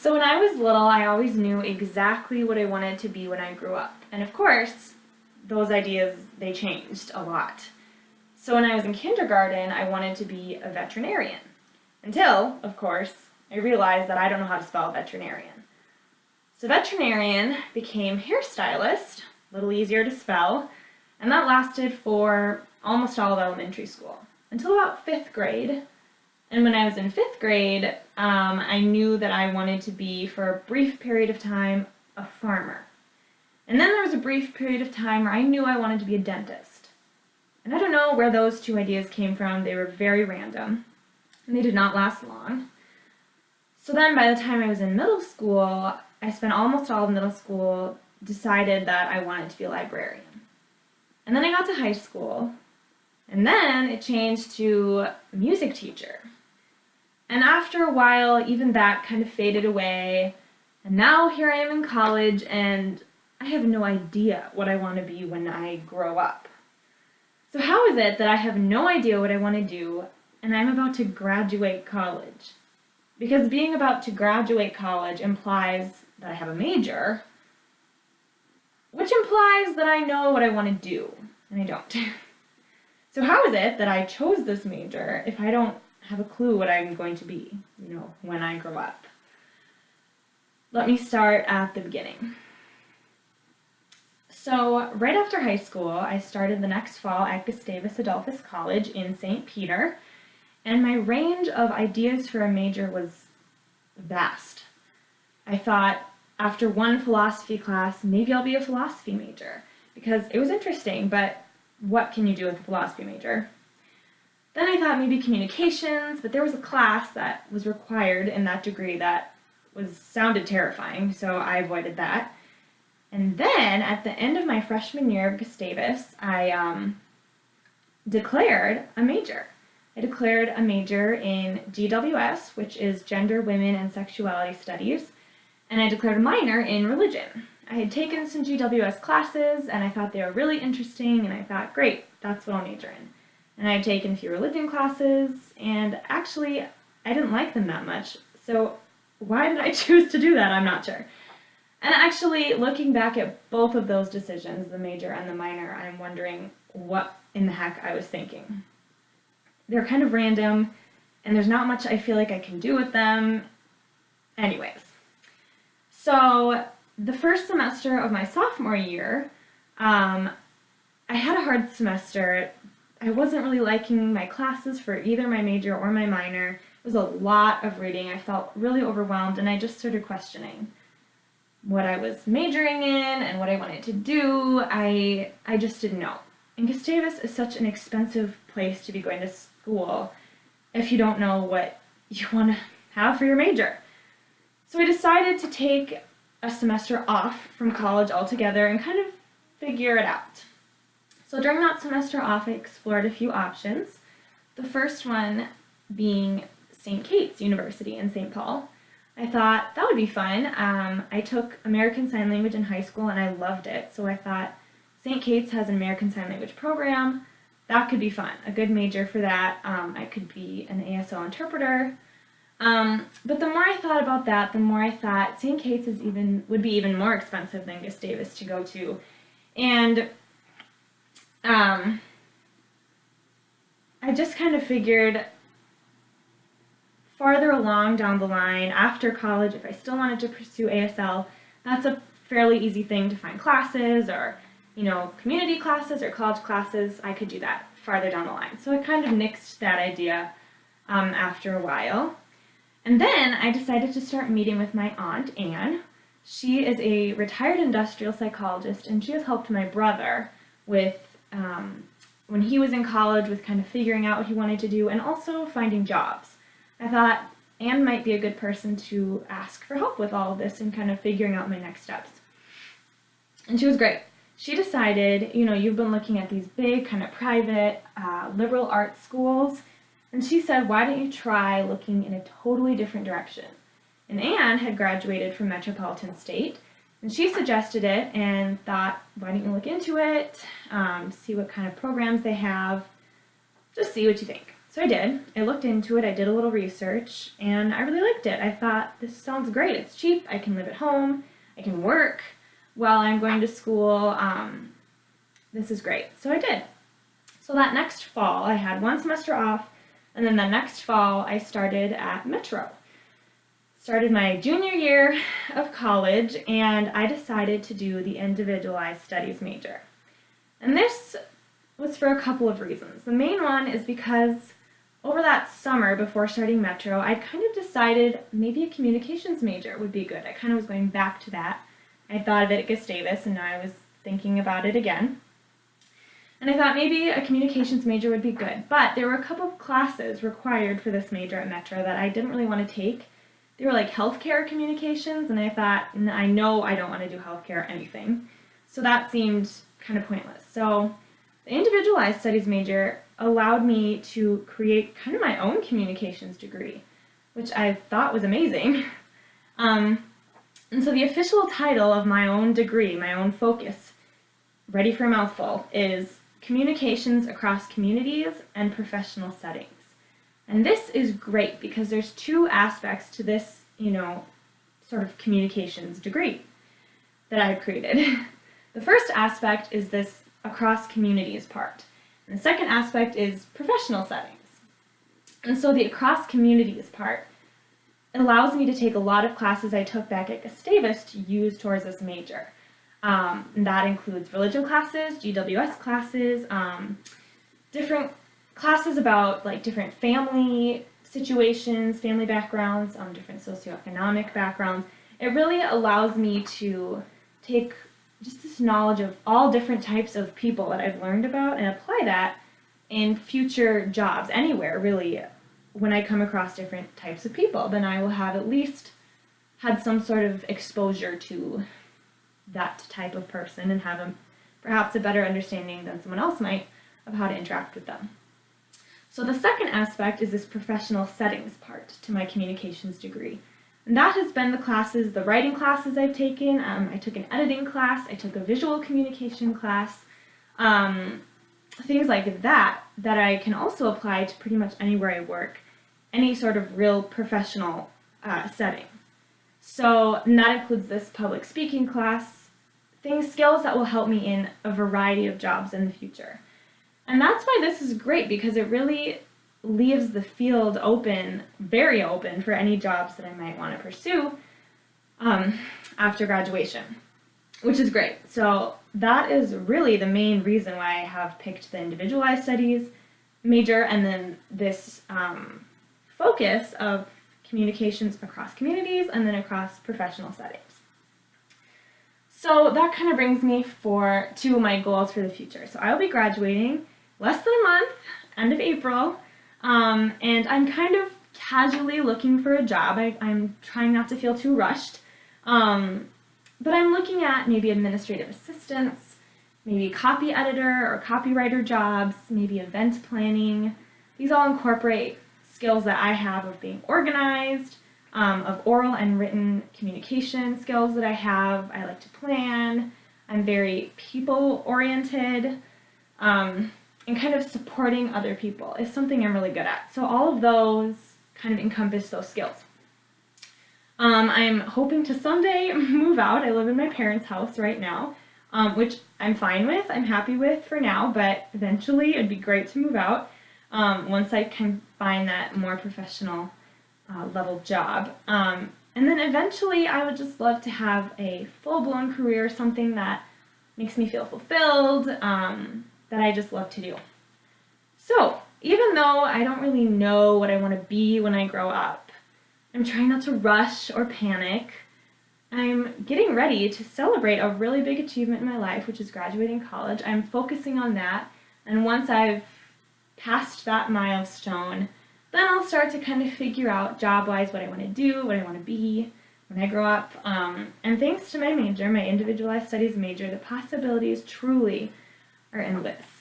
So when I was little, I always knew exactly what I wanted to be when I grew up. And of course, those ideas, they changed a lot. So when I was in kindergarten, I wanted to be a veterinarian. Until, of course, I realized that I don't know how to spell veterinarian. So veterinarian became hairstylist, a little easier to spell, and that lasted for almost all of elementary school, until about 5th grade. And when I was in 5th grade, I knew that I wanted to be, for a brief period of time, a farmer. And then there was a brief period of time where I knew I wanted to be a dentist. And I don't know where those two ideas came from. They were very random, and they did not last long. So then by the time I was in middle school, I spent almost all of middle school decided that I wanted to be a librarian. And then I got to high school, and then it changed to music teacher. And after a while, even that kind of faded away. And now here I am in college, and I have no idea what I want to be when I grow up. So how is it that I have no idea what I want to do, and I'm about to graduate college? Because being about to graduate college implies that I have a major, which implies that I know what I want to do, and I don't. So how is it that I chose this major if I don't have a clue what I'm going to be, when I grow up? Let me start at the beginning. So right after high school, I started the next fall at Gustavus Adolphus College in St. Peter, and my range of ideas for a major was vast. I thought after one philosophy class, maybe I'll be a philosophy major, because it was interesting, but what can you do with a philosophy major? Then I thought maybe communications, but there was a class that was required in that degree that sounded terrifying, so I avoided that. And then at the end of my freshman year of Gustavus, I declared a major. I declared a major in GWS, which is Gender, Women, and Sexuality Studies, and I declared a minor in religion. I had taken some GWS classes, and I thought they were really interesting, and I thought, great, that's what I'll major in. And I had taken a few religion classes, and actually, I didn't like them that much. So why did I choose to do that? I'm not sure. And actually, looking back at both of those decisions, the major and the minor, I'm wondering what in the heck I was thinking. They're kind of random, and there's not much I feel like I can do with them. Anyways, so the first semester of my sophomore year, I had a hard semester. I wasn't really liking my classes for either my major or my minor. It was a lot of reading. I felt really overwhelmed, and I just started questioning what I was majoring in and what I wanted to do. I just didn't know. And Gustavus is such an expensive place to be going to school if you don't know what you want to have for your major. So I decided to take a semester off from college altogether and kind of figure it out. So during that semester off, I explored a few options. The first one being St. Kate's University in St. Paul. I thought that would be fun. I took American Sign Language in high school and I loved it. So I thought St. Kate's has an American Sign Language program. That could be fun, a good major for that. I could be an ASL interpreter. But the more I thought about that, the more I thought St. Kate's would be even more expensive than Gustavus to go to. And I just kind of figured farther along down the line, after college, if I still wanted to pursue ASL, that's a fairly easy thing to find classes or, community classes or college classes. I could do that farther down the line. So I kind of nixed that idea after a while. And then I decided to start meeting with my aunt, Anne. She is a retired industrial psychologist, and she has helped my brother with, when he was in college, with kind of figuring out what he wanted to do and also finding jobs. I thought Anne might be a good person to ask for help with all of this and kind of figuring out my next steps. And she was great. She decided, you've been looking at these big kind of private liberal arts schools, and she said, why don't you try looking in a totally different direction? And Anne had graduated from Metropolitan State, and she suggested it and thought, why don't you look into it, see what kind of programs they have, just see what you think. So I did. I looked into it, I did a little research, and I really liked it. I thought, this sounds great. It's cheap, I can live at home, I can work while I'm going to school. This is great. So I did. So that next fall, I had one semester off, and then the next fall, I started at Metro. Started my junior year of college, and I decided to do the individualized studies major. And this was for a couple of reasons. The main one is because over that summer before starting Metro, I kind of decided maybe a communications major would be good. I kind of was going back to that. I thought of it at Gustavus, and now I was thinking about it again. And I thought maybe a communications major would be good. But there were a couple of classes required for this major at Metro that I didn't really want to take. They were like healthcare communications, and I thought, I know I don't want to do healthcare or anything. So that seemed kind of pointless. So the individualized studies major allowed me to create kind of my own communications degree, which I thought was amazing. And so the official title of my own degree, my own focus, ready for a mouthful, is Communications Across Communities and Professional Settings. And this is great because there's two aspects to this, sort of communications degree that I've created. The first aspect is this across communities part. And the second aspect is professional settings. And so the across communities part allows me to take a lot of classes I took back at Gustavus to use towards this major. And that includes religion classes, GWS classes, different classes about like different family situations, family backgrounds, different socioeconomic backgrounds. It really allows me to take just this knowledge of all different types of people that I've learned about and apply that in future jobs, anywhere really. When I come across different types of people, then I will have at least had some sort of exposure to that type of person and have perhaps a better understanding than someone else might of how to interact with them. So the second aspect is this professional settings part to my communications degree. And that has been the writing classes I've taken. I took an editing class, I took a visual communication class, things like that I can also apply to pretty much anywhere I work, any sort of real professional setting. So that includes this public speaking class, skills that will help me in a variety of jobs in the future. And that's why this is great, because it really leaves the field open, very open, for any jobs that I might want to pursue after graduation, which is great. So that is really the main reason why I have picked the individualized studies major and then this focus of communications across communities and then across professional settings. So that kind of brings me to my goals for the future. So I will be graduating less than a month, end of April, and I'm kind of casually looking for a job. I'm trying not to feel too rushed, but I'm looking at maybe administrative assistants, maybe copy editor or copywriter jobs, maybe event planning. These all incorporate skills that I have of being organized, of oral and written communication skills that I have. I like to plan. I'm very people-oriented, and kind of supporting other people is something I'm really good at. So all of those kind of encompass those skills. I'm hoping to someday move out. I live in my parents' house right now, which I'm fine with, I'm happy with for now, but eventually it'd be great to move out once I can find that more professional level job. And then eventually I would just love to have a full-blown career, something that makes me feel fulfilled, that I just love to do. So even though I don't really know what I want to be when I grow up, I'm trying not to rush or panic. I'm getting ready to celebrate a really big achievement in my life, which is graduating college. I'm focusing on that, and once I've passed that milestone, then I'll start to kind of figure out job-wise what I want to do, what I want to be when I grow up. And thanks to my major, my individualized studies major, the possibilities truly are endless.